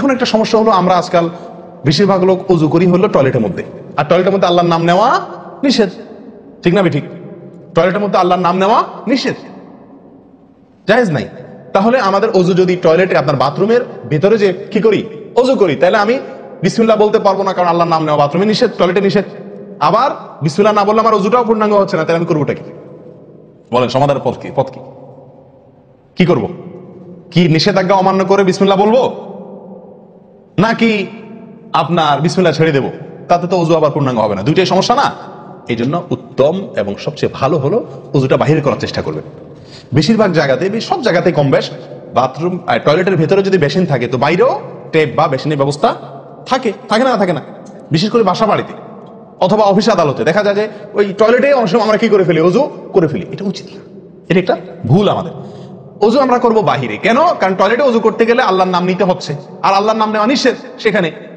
এখন একটা সমস্যা হলো, আমরা আজকাল বেশিরভাগ লোক ওযু করি হলো টয়লেটের মধ্যে, আর টয়লেটের মধ্যে আল্লাহর নাম নেওয়া নিষেধ, ঠিক না ঠিক? টয়লেটের মধ্যে আল্লাহর নাম নেওয়া নিষেধ, জায়েজ নাই। তাহলে আমাদের ওযু যদি টয়লেটে, আপনার বাথরুমের ভেতরে যে কি করি, ওযু করি, তাহলে আমি বিসমিল্লাহ বলতে পারবো না, কারণ আল্লাহর নাম নেওয়া বাথরুমে নিষেধ, টয়লেটে নিষেধ। আবার বিসমিল্লাহ না বললে আমার ওযুটাও পূর্ণাঙ্গ হচ্ছে না, তাহলে আমি করবোটা কি? বলেন, সমাধানের পথ কি? কি করব? কি নিষেধাজ্ঞা অমান্য করে বিসমিল্লাহ বলবো, নাকি আপনার বিসমিল্লাহ ছেড়ে দেবো? তাতে তো ওযু আবার পূর্ণাঙ্গ হবে না, দুইটাই সমস্যা না? এই জন্য উত্তম এবং সবচেয়ে ভালো হলো ওযুটা বাহির করার চেষ্টা করবেন। বেশিরভাগ জায়গাতে, সব জায়গাতে কম বেশ, বাথরুম টয়লেটের ভেতরে যদি বেসিন থাকে, তো বাইরেও টেপ বা বেসিনের ব্যবস্থা থাকে না? বিশেষ করে বাসা বাড়িতে অথবা অফিস আদালতে দেখা যায় যে ওই টয়লেটে অনেক সময় আমরা কি করে ফেলি, ওযু করে ফেলি। এটা উচিত না, এটা একটা ভুল আমাদের। ওযু আমরা করব বাহিরে। কেন? কারণ টয়লেটে ওযু করতে গেলে আল্লাহর নাম নিতে হচ্ছে, আর আল্লাহর নাম নেওয়া নিষেধ।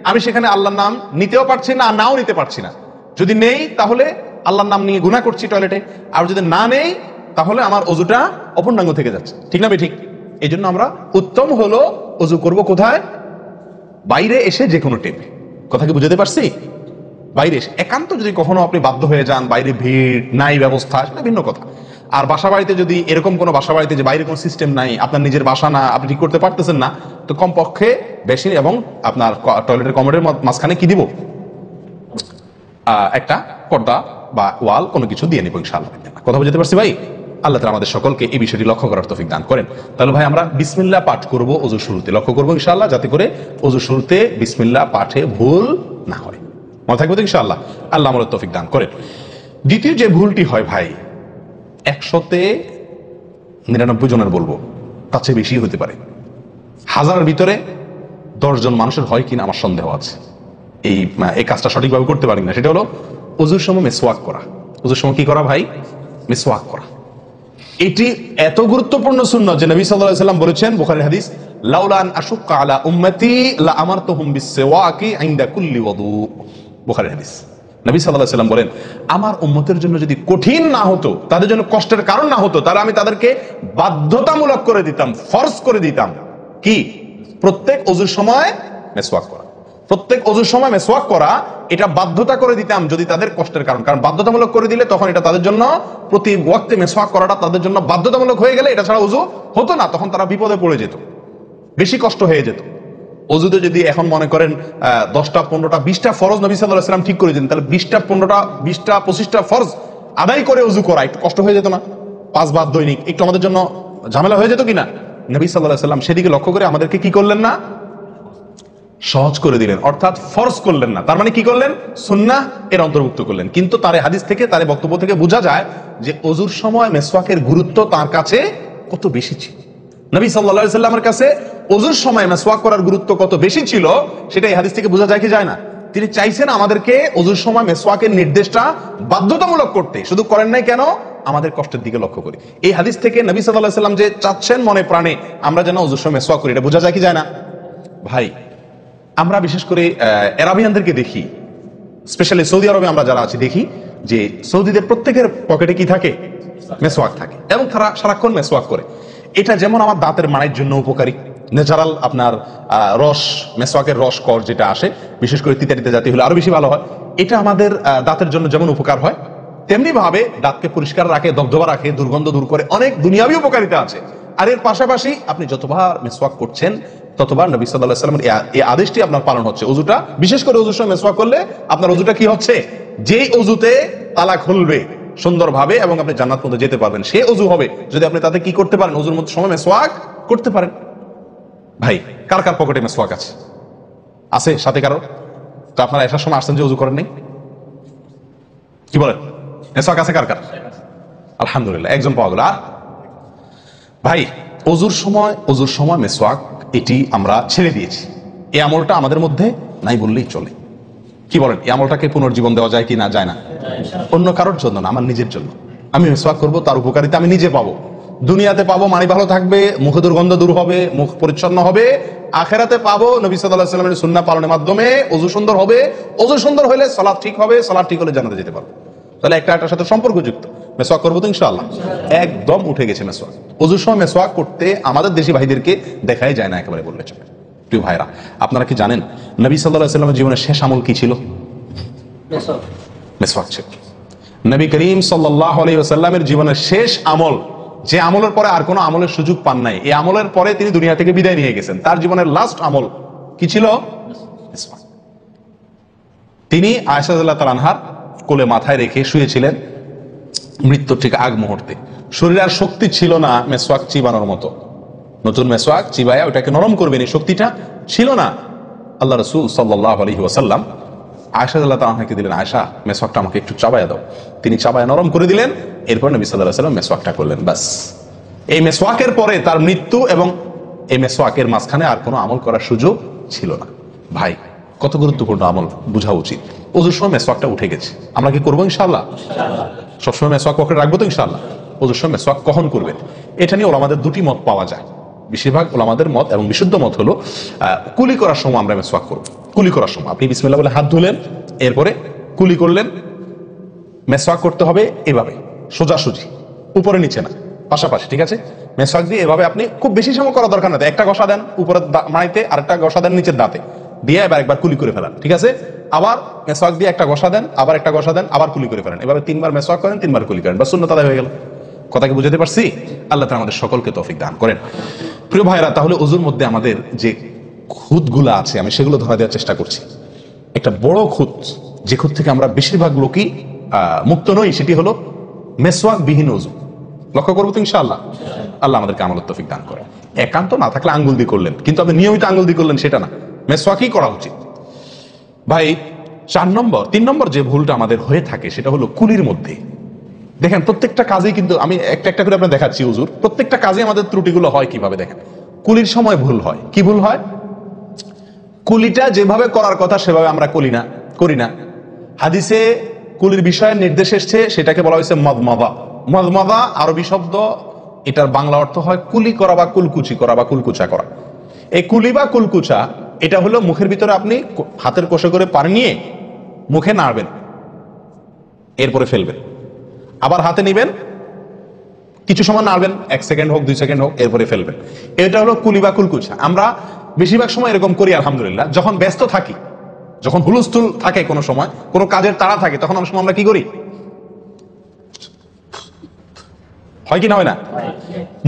আমি সেখানে আল্লাহর নাম নিতেও পারছি না, নাও নিতে পারছি না। যদি নেই তাহলে আল্লাহর নাম নিয়ে গুনাহ করছি টয়লেটে, আর যদি না নেই তাহলে আমার ওযুটা অপূর্ণাঙ্গ থেকে যাচ্ছে, ঠিক না ঠিক? এই জন্য আমরা উত্তম হলো ওযু করব কোথায়? বাইরে এসে, যে কোনো টেপে। কথা কি বুঝতে পারছি? বাইরে এসে, একান্ত যদি কখনো আপনি বাধ্য হয়ে যান, বাইরে ভিড় নাই, ব্যবস্থা, সেটা ভিন্ন কথা। আর বাসা বাড়িতে যদি এরকম কোনো বাসা বাড়িতে যে বাইরে কোনো সিস্টেম নাই, আপনার নিজের বাসা না, আপনি ঠিক করতে পারতেছেন না, তো কমপক্ষে বেসিন এবং আপনার টয়লেটের কমোডের মাঝখানে কি দিব, একটা পর্দা বা ওয়াল, কোনো কিছু দিয়ে নিব ইনশাআল্লাহ। কথা বুঝতে পারছি ভাই? আল্লাহ তাআলা আমাদের সকলকে এই বিষয়টি লক্ষ্য করার তৌফিক দান করেন। তাহলে ভাই, আমরা বিসমিল্লাহ পাঠ করব ওযুর শুরুতে, লক্ষ্য করবো ইনশাআল্লাহ, যাতে করে ওযুর শুরুতে বিসমিল্লাহ পাঠে ভুল না হয়। মনে থাকবে তো ইনশাআল্লাহ? আল্লাহ আমাদের তৌফিক দান করেন। দ্বিতীয় যে ভুলটি হয় ভাই, 100-তে 99 জনের বলবো, তার চেয়ে বেশি হতে পারে, হাজারের ভিতরে 10 জন মানুষের হয় কিনা আমার সন্দেহ আছে এই কাজটা সঠিকভাবে করতে পারি না। সেটা হলো ওযুর সময় মিসওয়াক করা। ওযুর সময় কি করা ভাই? মিসওয়াক করা। এটি এত গুরুত্বপূর্ণ সুন্নাত যে নবী সাল্লাল্লাহু আলাইহি ওয়াসাল্লাম বলেছেন, বুখারীর হাদিস, লাউলা আন আশুক্কা আলা উম্মতি লা আমারতুহুম বিসওয়াকি ইনদা কুল্লি ওযু। বুখারীর হাদিস। নবী সাল্লাল্লাহু আলাইহি ওয়াসাল্লাম বলেন, আমার উম্মতের জন্য যদি কঠিন না হতো, তাদের জন্য কষ্টের কারণ না হতো, তাহলে আমি তাদেরকে বাধ্যতামূলক করে দিতাম, ফরজ করে দিতাম, কি? প্রত্যেক ওযুর সময় মিসওয়াক করা। প্রত্যেক ওযুর সময় মিসওয়াক করা, এটা বাধ্যতা করে দিতাম যদি তাদের কষ্টের কারণ বাধ্যতামূলক করে দিলে তখন এটা তাদের জন্য, প্রতি ওয়াক্তে মিসওয়াক করাটা তাদের জন্য বাধ্যতামূলক হয়ে গেলে এটা ছাড়া ওযু হতো না, তখন তারা বিপদে পড়ে যেত, বেশি কষ্ট হয়ে যেত। ওযুতে যদি এখন মনে করেন 10টা 15টা 20টা ফরজ নবী সাল্লাল্লাহু আলাইহি ওয়াসাল্লাম ঠিক করে দিন, তাহলে 20টা 15টা 20টা 25টা ফরজ আদায় করে ওযু করা একটু কষ্ট হয়ে যেত না? 5 বার দৈনিক একটু আমাদের জন্য ঝামেলা হয়ে যেত কিনা? নবী সাল্লাল্লাহু আলাইহি ওয়াসাল্লাম সেদিকে লক্ষ্য করে আমাদেরকে কি করলেন না? সহজ করে দিলেন, অর্থাৎ ফরজ করলেন না। তার মানে কি করলেন? সুন্নাহ এর অন্তর্ভুক্ত করলেন। কিন্তু তার হাদিস থেকে, তার বক্তব্য থেকে বোঝা যায় যে ওযুর সময় মিসওয়াকের গুরুত্ব তার কাছে কত বেশি ছিল। নবী সাল্লাল্লাহু আলাইহি ওয়াসাল্লামের কাছে ওযুর সময় মিসওয়াক করার গুরুত্ব কত বেশি ছিল, সেটা এই হাদিস থেকে বোঝা যায় কি যায় না? তিনি চাইছেন আমাদেরকে ওযুর সময় মিসওয়াকের নির্দেশটা বাধ্যতামূলক করতে। শুধু করেন নাই কেন? আমাদের কষ্টের দিকে লক্ষ্য করি। এই হাদিস থেকে নবী সাল্লাল্লাহু আলাইহি ওয়াসাল্লাম যে চাচ্ছেন মনে প্রাণে আমরা যেন ওযুর সময় মিসওয়াক করি, এটা বোঝা যায় কি যায় না? ভাই, আমরা বিশেষ করে আরবিয়ানদেরকে দেখি, স্পেশালি সৌদি আরবে আমরা যারা আছি দেখি যে সৌদিদের প্রত্যেকের পকেটে কি থাকে? মিসওয়াক থাকে, এবং তারা সারাক্ষণ মিসওয়াক করে। এটা যেমন আমার দাঁতের মাড়ির জন্য উপকারী, ন্যাচারাল আপনার রস, মিসওয়াকের রস কর যেটা আসে, বিশেষ করে তিতারিতে জাতীয় হলে আরো বেশি ভালো হয়। এটা আমাদের দাঁতের জন্য যেমন উপকার হয়, তেমনি ভাবে দাঁতকে পরিষ্কার রাখে, দবদবা রাখে, দুর্গন্ধ দূর করে, অনেক দুনিয়াবী উপকারিতা আছে। আর এর পাশাপাশি আপনি যতবার মিসওয়াক করছেন ততবার নবী সাল্লাল্লাহু আলাইহি ওয়াসাল্লামের এই আদেশটি আপনার পালন হচ্ছে। ওযুটা, বিশেষ করে ওযুর সময় মিসওয়াক করলে আপনার ওযুটা কি হচ্ছে? যেই ওযুতে তালা খুলবে সুন্দরভাবে এবং আপনি জান্নাত পর্যন্ত যেতে পারবেন, সে ওযু হবে যদি আপনি তাতে কি করতে পারেন? ওযুর মধ্যে সময় মিসওয়াক করতে পারেন। ভাই, কার কার পকেটে মিসওয়াক আছে? আছে সাথে কারো? তো আপনারা আসার সময় আসছেন যে ওযু করেন নাই? কি বলেন? মিসওয়াক আছে কার কার? আলহামদুলিল্লাহ, একজন পাওয়া গেল। আর ভাই, ওযুর সময় মিসওয়াক, এটি আমরা ছেড়ে দিয়েছি। এই আমলটা আমাদের মধ্যে নাই বললেই চলে। কি বলেন? এই আমলটাকে পুনর্জীবন দেওয়া যায় কি না? যায় না? অন্য কারোর জন্য না, আমার নিজের জন্য। আমি মিসওয়াক করবো, তার উপকারিতা আমি নিজে পাবো। দুনিয়াতে পাবো মানি ভালো থাকবে, মুখ দুর্গন্ধ দূর হবে, মুখ পরিচ্ছন্ন হবে। আখেরাতে পাবো নবী সাল্লাল্লাহু আলাইহি ওয়াসাল্লামের সুন্নাহ পালনের মাধ্যমে ওযু সুন্দর হবে। ওযু সুন্দর হলে সালাত ঠিক হবে, সালাত ঠিক হলে জান্নাতে যেতে পারবো। তাহলে একটা একটার সাথে সম্পর্কযুক্ত। মিসওয়াক করবো তো ইনশাআল্লাহ? একদম উঠে গেছে মিসওয়াক। ওযুর সময় মিসওয়াক করতে আমাদের দেশি ভাইদেরকে দেখাই যায় না, একেবারে বললে চলে। প্রিয় ভাইরা, আপনারা কি জানেন নবী সাল্লাল্লাহু আলাইহি ওয়াসাল্লামের জীবনের শেষ আমল কি ছিল? মেসওয়াক ছিল। নবী করিম সাল্লাল্লাহু আলাইহি ওয়াসাল্লামের জীবনের শেষ আমল, যে আমলের পরে আর কোনো আমলের সুযোগ পান নাই, এই আমলের পরে তিনি দুনিয়া থেকে বিদায় নিয়ে গেছেন। তার জীবনের লাস্ট আমল কি ছিল? মেসওয়াক। তিনি আয়েশা রাদিয়াল্লাহু তাআলা আনহার কোলে মাথায় রেখে শুয়েছিলেন মৃত্যুর ঠিক আগ মুহূর্তে। শরীরে আর শক্তি ছিল না মেসওয়াক চিবানোর মতো, নতুন মেসওয়াক চিবায়া ওটাকে নরম করবেন এই শক্তিটা ছিল না। আল্লাহ রাসূল সাল্লাল্লাহু আলাইহি ওয়াসাল্লাম আয়েশা রাদিয়াল্লাহু তাআলা আনহাকে দিলেন, আয়েশা মেসওয়াকটা আমাকে একটু চাবায়া দাও। তিনি চাবায়া নরম করে দিলেন। এরপর নবী সাল্লাল্লাহু আলাইহি ওয়াসাল্লাম মেসওয়াকটা করলেন। বাস, এই মেসওয়াকের পরে তার মৃত্যু এবং এই মেসওয়াকের মাঝখানে আর কোনো আমল করার সুযোগ ছিল না। ভাই, কত গুরুত্বপূর্ণ আমল বোঝা উচিত। ওজুর সময় মেসওয়াকটা উঠে গেছে, আমরা কি করবো ইনশাআল্লাহ? সবসময় মেসওয়াক পকেটে রাখবো তো ইনশাআল্লাহ? ওজুর সময় মেসওয়াক কখন করবেন, এটা নিয়ে ওলামাদের দুটি মত পাওয়া যায়। বেশিরভাগ ওলামাদের মত এবং বিশুদ্ধ মত হলো কুলি করার সময় আমরা মেসওয়াক করবো। কুলি করার সময় আপনি বিসমিল্লাহ বলে হাত ধুলেন, এরপরে কুলি করলেন। মেসওয়াক করতে হবে এভাবে, সোজাসুজি, উপরে নিচে না, পাশাপাশি, ঠিক আছে? মেসওয়াক দিয়ে এভাবে আপনি খুব বেশি সময় করার দরকার না, একটা ঘষা দেন উপরের মাড়িতে, আরেকটা ঘষা দেন নিচের দাঁতে দিয়ে এবার একবার কুলি করে ফেলেন, ঠিক আছে? আবার মেসওয়াক দিয়ে একটা ঘষা দেন, আবার একটা ঘষা দেন, আবার কুলি করে ফেলেন। এভাবে 3 বার মেসওয়াক করেন, 3 বার কুলি করেন, বা সুন্নাত আদায় হয়ে গেল। কথা কি বুঝাতে পারছি? আল্লাহ তাআলা আমাদের সকলকে তৌফিক দান করেন। প্রিয় ভাইরা, তাহলে ওযুর মধ্যে আমাদের যে খুঁতগুলো আছে আমি সেগুলো ধরা দেওয়ার চেষ্টা করছি। একটা বড় খুঁত, যে খুঁত থেকে আমরা বেশিরভাগ লোকই মুক্ত নই, সেটি হলো মেসওয়াক বিহীন ওযু। লক্ষ্য করবো তো ইনশাআল্লাহ? আল্লাহ আমাদেরকে আমলের তৌফিক দান করে। একান্ত না থাকলে আঙ্গুল দিয়ে করলেন, কিন্তু আপনি নিয়মিত আঙ্গুল দিয়ে করলেন সেটা না, মেসওয়াকই করা উচিত। ভাই, 3 নম্বর যে ভুলটা আমাদের হয়ে থাকে সেটা হলো কুলির মধ্যে। দেখেন, প্রত্যেকটা কাজেই কিন্তু আমি একটা একটা করে আপনার দেখাচ্ছি হুজুর, প্রত্যেকটা কাজে আমাদের ত্রুটিগুলো হয় কিভাবে দেখেন। কুলির সময় ভুল হয়। কি ভুল হয়? কুলিটা যেভাবে করার কথা সেভাবে আমরা করি না। হাদিসে কুলির বিষয়ে নির্দেশ এসেছে, সেটাকে বলা হয়েছে মদমাদা। মদমাদা আরবি শব্দ, এটার বাংলা অর্থ হয় কুলি করা বা কুলকুচি করা বা কুলকুচা করা। এই কুলি বা কুলকুচা এটা হলো মুখের ভিতরে আপনি হাতের কষে করে পানি নিয়ে মুখে নাড়বেন, এরপরে ফেলবেন, আবার হাতে নিবেন, কিছু সময় নাড়বেন, 1 সেকেন্ড হোক 2 সেকেন্ড হোক, এরপরে ফেলবেন। এটা হলো কুলি বা কুলকুচা। আমরা বেশিরভাগ সময় এরকম করি আলহামদুলিল্লাহ। যখন ব্যস্ত থাকি, যখন হুলস্থুল থাকে, কোনো সময় কোনো কাজের তাড়া থাকে, তখন অনেক সময় আমরা কি করি? হয় কি না হয় না?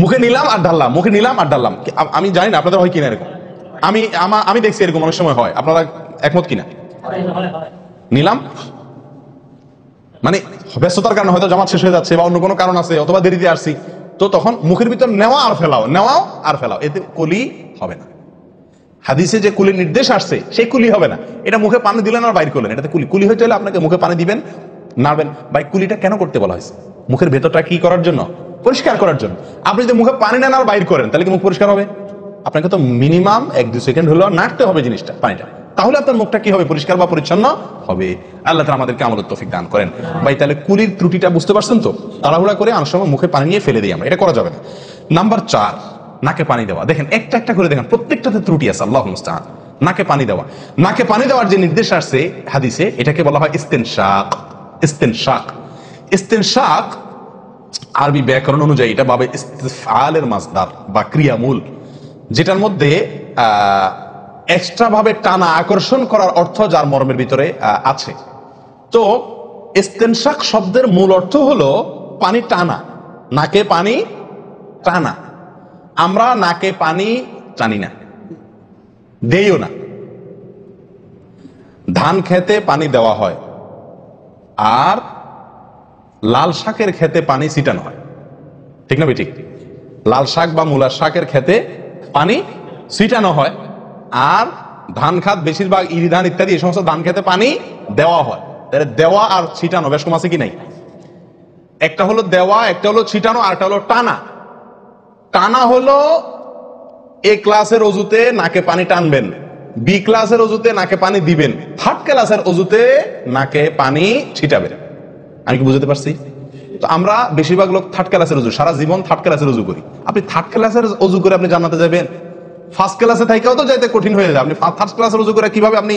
মুখে নিলাম আর ঢাললাম, মুখে নিলাম আর ঢাললাম। আমি জানি না আপনাদের হয় কিনা এরকম। আমি দেখছি এরকম অনেক সময় হয়। আপনারা একমত কিনা? নিলাম মানে ব্যস্ততার কারণে, হয়তো জামাত শেষ হয়ে যাচ্ছে বা অন্য কোনো কারণ আছে, অথবা দেরিতে আসছি, তো তখন মুখের ভিতর নেওয়া আর ফেলাও, নেওয়াও আর ফেলাও, এতে কুলি হবে না। হাদিসে যে কুলির নির্দেশ আসছে সেই কুলি হবে না। এটা মুখে পানি দিলেন আর বাইর করলেন, এটাতে কুলি হইতে হলে আপনাকে মুখে পানি দিবেন, নাড়বেন। ভাই, কুলিটা কেন করতে বলা হয়েছে? মুখের ভেতরটা কি করার জন্য? পরিষ্কার করার জন্য। আপনি যদি মুখে পানি নেন আর বাইর করেন, তাহলে কি মুখ পরিষ্কার হবে? আপনাকে তো মিনিমাম 1-2 সেকেন্ড হলেও নাড়তে হবে জিনিসটা, পানিটা, তাহলে আপনার মুখটা কি হবে? পরিষ্কার বা পরিচ্ছন্ন হবে। আল্লাহ তাআলা আমাদেরকে আমলের তৌফিক দান করেন। ভাই, তাহলে কুলির ত্রুটিটা বুঝতে পারছেন তো? তাড়াহুড়া করে অনেক সময় মুখে পানি নিয়ে ফেলে দিই আমরা, এটা করা যাবে না। নাম্বার 4, নাকে পানি দেওয়া। দেখেন, একটা একটা করে দেখেন, প্রত্যেকটাতে ত্রুটি আছে। আল্লাহুল মুস্তাআন। নাকে পানি দেওয়া, নাকে পানি দেওয়ার যে নির্দেশ আসছে হাদিসে, এটাকে বলা হয় ইস্তেনশাক। ইস্তেনশাক, ইস্তেনশাক আরবি ব্যাকরণ অনুযায়ী এটা বাবে ইস্তিফআলের মাসদার বা ক্রিয়ামূল, যেটার মধ্যে এক্সট্রা ভাবে টানা, আকর্ষণ করার অর্থ যার মর্মের ভিতরে আছে। তো ইস্তেনশাক শব্দের মূল অর্থ হলো পানি টানা, নাকে পানি টানা। আমরা নাকে পানি টানি না, দেইও না। ধান খেতে পানি দেওয়া হয়, আর লাল শাকের খেতে পানি ছিটানো হয়, ঠিক না বেঠিক? লাল শাক বা মূলার শাকের খেতে পানি ছিটানো হয়, আর ধান খাত, বেশিরভাগ ইরি ধান ইত্যাদি এই সমস্ত ধান খেতে পানি দেওয়া হয়। তাহলে দেওয়া আর ছিটানো বেশ কম আছে কি নাই? একটা হলো দেওয়া, একটা হলো ছিটানো, আর একটা হলো টানা। টানা হলো এ ক্লাসের অজুতে নাকে পানি টানবেন, বি ক্লাসের অজুতে নাকে পানি দিবেন, থার্ড ক্লাসের অজুতে নাকে পানি ছিটাবেন। আমি কি বুঝতে পারছি? তো আমরা বেশিরভাগ লোক থার্ড ক্লাসের অজু, সারা জীবন থার্ড ক্লাসের অজু করি। আপনি থার্ড ক্লাসের অজু করে আপনি জান্নাতে যাবেন? ফার্স্ট ক্লাসে থাইকাও তো যাইতে কঠিন হয়ে যায়। আপনি থার্ড ক্লাসের অজু করে কিভাবে আপনি